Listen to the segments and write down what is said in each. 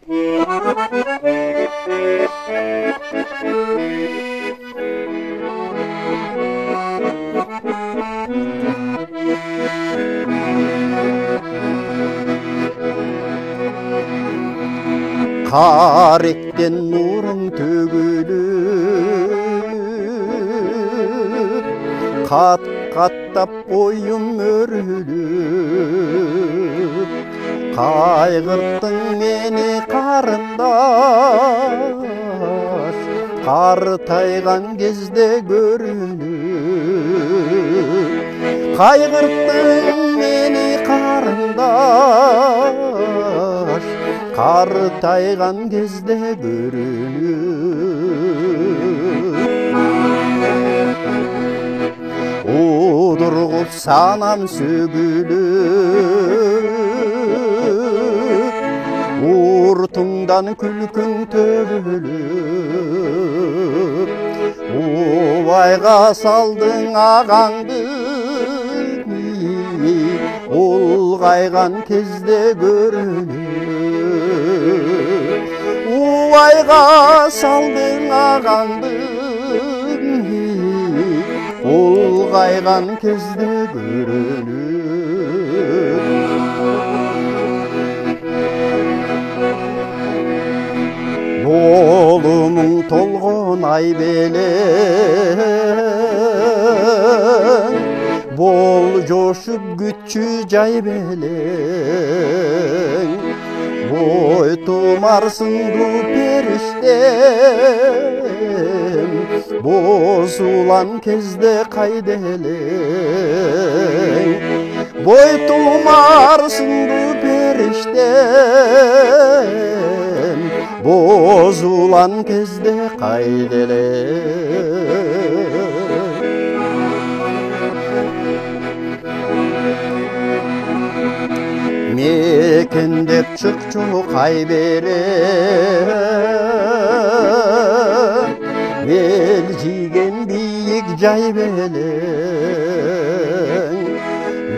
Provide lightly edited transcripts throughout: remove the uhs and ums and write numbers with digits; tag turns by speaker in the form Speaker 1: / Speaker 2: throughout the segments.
Speaker 1: Karekten nurun tөгülüp kat kattap boyum örülüp kaygırttın meni karındaş kartaygan kezde görünüp kaygırttın meni karındaş kartaygan kezde görünüp udurgup sanam sögülüp urtungdan külkün tөгülüp ubайга saldың агаңды улгайган кезде көрүнүп убайга saldың агаңды улгайган кезде көрүнүп болумуң толгон ай белең бол жошуп күтчү жай белең бой тумарсыңду периштем бозулан кезде кайда элең бой тумарсыңду периштем бозулан кезде кайда элең мекендеп чыкчу кай берем эл жиген бийик жай белең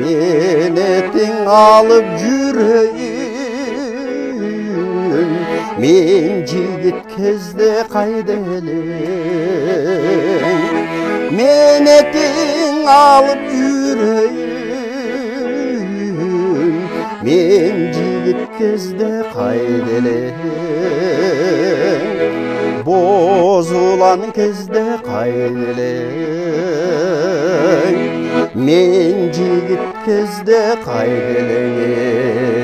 Speaker 1: менетиң алып жүрөйүн мен жигит кезде кайда элең менетиң алып жүрөйүн мен жигит кезде кайда элең бозулан кезде кайда элең мен жигит кезде кайда элең